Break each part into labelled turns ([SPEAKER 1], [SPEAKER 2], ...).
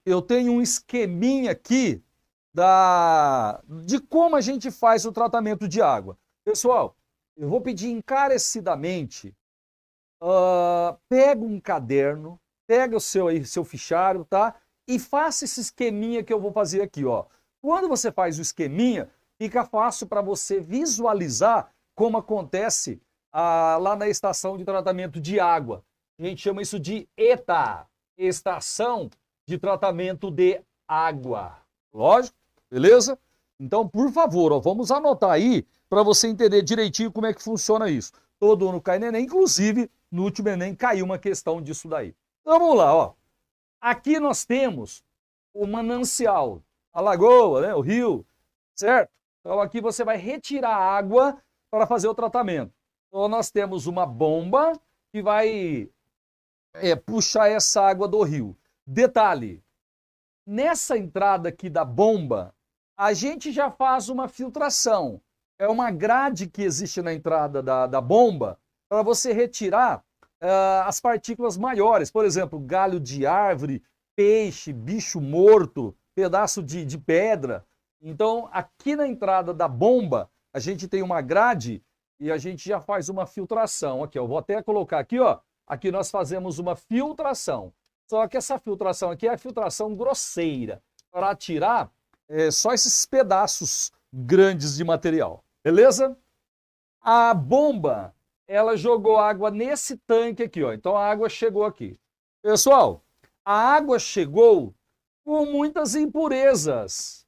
[SPEAKER 1] eu tenho um esqueminha aqui de como a gente faz o tratamento de água. Pessoal, eu vou pedir encarecidamente, pega um caderno, pega o seu fichário, tá? E faça esse esqueminha que eu vou fazer aqui, ó. Quando você faz o esqueminha, fica fácil para você visualizar como acontece lá na estação de tratamento de água. A gente chama isso de ETA, Estação de Tratamento de Água. Lógico? Beleza? Então, por favor, ó, vamos anotar aí para você entender direitinho como é que funciona isso. Todo ano cai no Enem, inclusive no último Enem caiu uma questão disso daí. Então vamos lá, ó. Aqui nós temos o manancial, a lagoa, né, o rio, certo? Então aqui você vai retirar água para fazer o tratamento. Então nós temos uma bomba que vai puxar essa água do rio. Detalhe, nessa entrada aqui da bomba, a gente já faz uma filtração. É uma grade que existe na entrada da bomba para você retirar as partículas maiores. Por exemplo, galho de árvore, peixe, bicho morto, pedaço de pedra. Então, aqui na entrada da bomba, a gente tem uma grade e a gente já faz uma filtração. Aqui, eu vou até colocar aqui, ó. Aqui nós fazemos uma filtração. Só que essa filtração aqui é a filtração grosseira, para tirar só esses pedaços grandes de material. Beleza? A bomba, ela jogou água nesse tanque aqui, ó. Então a água chegou aqui. Pessoal, a água chegou com muitas impurezas,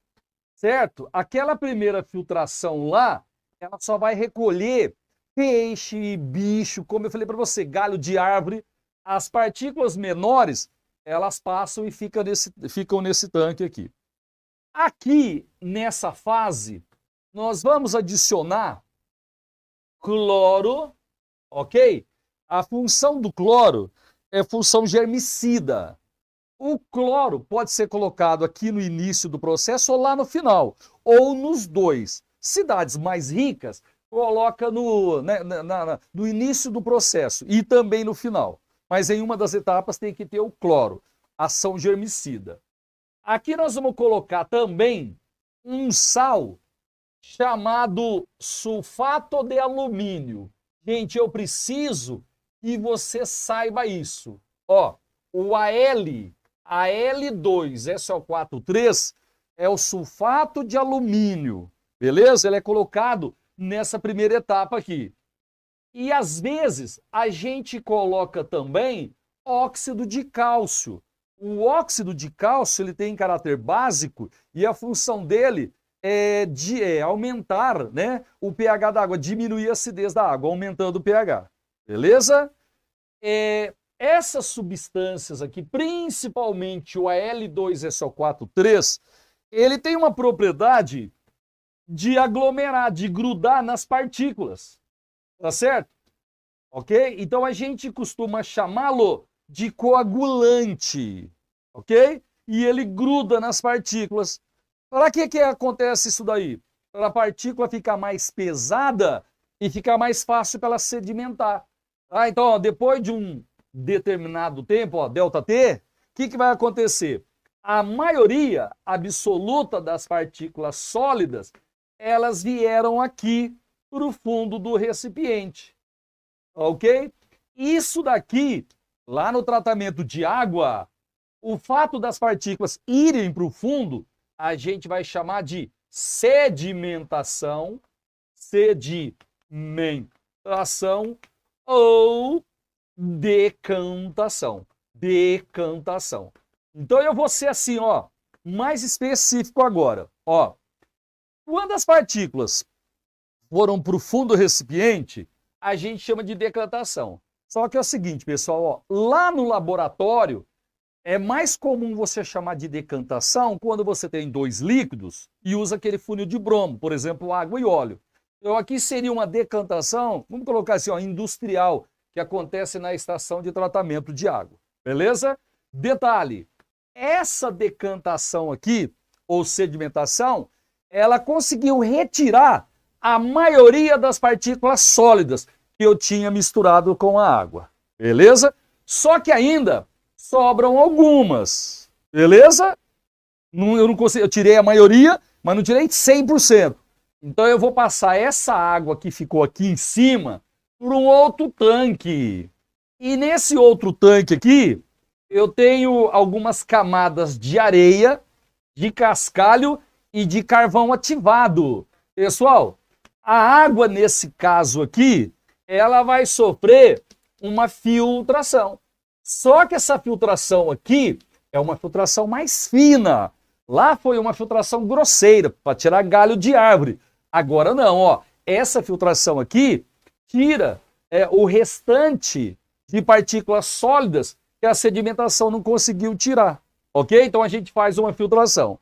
[SPEAKER 1] certo? Aquela primeira filtração lá, ela só vai recolher peixe, bicho, como eu falei para você, galho de árvore. As partículas menores, elas passam e ficam nesse tanque aqui. Aqui, nessa fase, nós vamos adicionar cloro, ok? A função do cloro é função germicida. O cloro pode ser colocado aqui no início do processo ou lá no final, ou nos dois. Cidades mais ricas, coloca no início do processo e também no final. Mas em uma das etapas tem que ter o cloro, ação germicida. Aqui nós vamos colocar também um sal chamado sulfato de alumínio. Gente, eu preciso que você saiba isso. Ó, o Al2SO43 é o sulfato de alumínio, beleza? Ele é colocado nessa primeira etapa aqui. E às vezes a gente coloca também óxido de cálcio. O óxido de cálcio ele tem caráter básico e a função dele é aumentar, né, o pH da água, diminuir a acidez da água, aumentando o pH. Beleza? Essas substâncias aqui, principalmente o Al2SO43, ele tem uma propriedade de aglomerar, de grudar nas partículas. Tá certo? Ok? Então a gente costuma chamá-lo de coagulante. Ok? E ele gruda nas partículas. Para que acontece isso daí? Para a partícula ficar mais pesada e ficar mais fácil para ela sedimentar. Tá? Então, ó, depois de um determinado tempo, ó, ΔT, o que vai acontecer? A maioria absoluta das partículas sólidas, elas vieram aqui para o fundo do recipiente. Ok? Isso daqui, lá no tratamento de água, o fato das partículas irem para o fundo, a gente vai chamar de sedimentação, ou decantação. Então eu vou ser assim, ó, mais específico agora. Ó, quando as partículas foram para o fundo do recipiente, a gente chama de decantação. Só que é o seguinte, pessoal, ó, lá no laboratório, é mais comum você chamar de decantação quando você tem dois líquidos e usa aquele funil de bromo, por exemplo, água e óleo. Então aqui seria uma decantação, vamos colocar assim, ó, industrial, que acontece na estação de tratamento de água. Beleza? Detalhe, essa decantação aqui, ou sedimentação, ela conseguiu retirar a maioria das partículas sólidas que eu tinha misturado com a água. Beleza? Só que ainda sobram algumas. Beleza? Eu não consegui, eu tirei a maioria, mas não tirei 100%. Então eu vou passar essa água que ficou aqui em cima por um outro tanque. E nesse outro tanque aqui, eu tenho algumas camadas de areia, de cascalho e de carvão ativado. Pessoal, a água nesse caso aqui, ela vai sofrer uma filtração. Só que essa filtração aqui é uma filtração mais fina. Lá foi uma filtração grosseira, para tirar galho de árvore. Agora não, ó. Essa filtração aqui tira o restante de partículas sólidas que a sedimentação não conseguiu tirar. Ok? Então a gente faz uma filtração.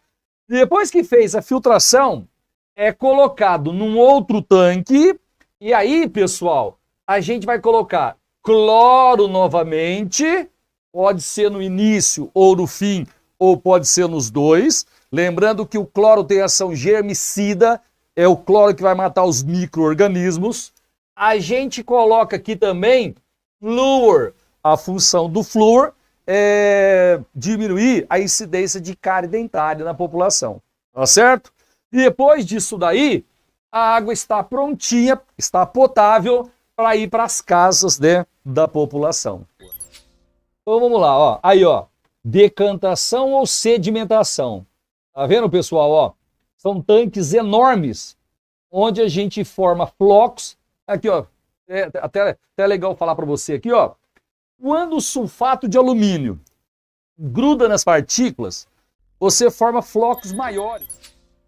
[SPEAKER 1] Depois que fez a filtração, é colocado num outro tanque. E aí, pessoal, a gente vai colocar cloro novamente. Pode ser no início ou no fim, ou pode ser nos dois. Lembrando que o cloro tem ação germicida, é o cloro que vai matar os micro-organismos. A gente coloca aqui também flúor. A função do flúor é diminuir a incidência de cárie dentária na população. Tá certo? E depois disso daí, a água está prontinha, está potável para ir para as casas, né, da população. Então vamos lá, ó. Aí, ó, decantação ou sedimentação. Tá vendo, pessoal, ó? São tanques enormes onde a gente forma flocos. Aqui, ó, até legal falar para você aqui, ó. Quando o sulfato de alumínio gruda nas partículas, você forma flocos maiores.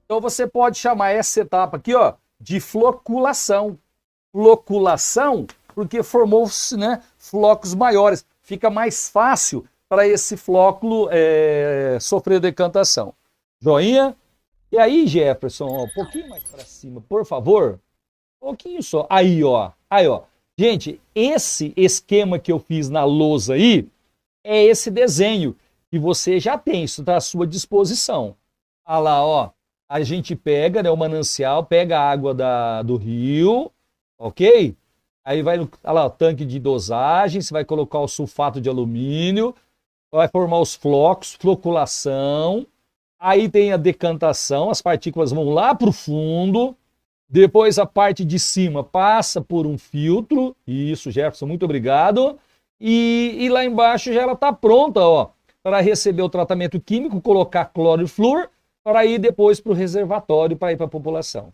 [SPEAKER 1] Então você pode chamar essa etapa aqui, ó, de floculação. Floculação porque formou-se, né, flocos maiores. Fica mais fácil para esse flóculo sofrer decantação. Joinha? E aí, Jefferson, ó, um pouquinho mais para cima, por favor. Um pouquinho só. Aí, ó. Aí, ó. Gente, esse esquema que eu fiz na lousa aí é esse desenho que você já tem, isso está à sua disposição. Olha lá, ó. A gente pega, né, o manancial, pega a água do rio, ok? Aí vai, olha lá, o tanque de dosagem, você vai colocar o sulfato de alumínio, vai formar os flocos, floculação. Aí tem a decantação, as partículas vão lá para o fundo. Depois a parte de cima passa por um filtro. Isso, Jefferson, muito obrigado. E lá embaixo já ela está pronta, ó, para receber o tratamento químico, colocar cloro e flúor, para ir depois para o reservatório, para ir para a população.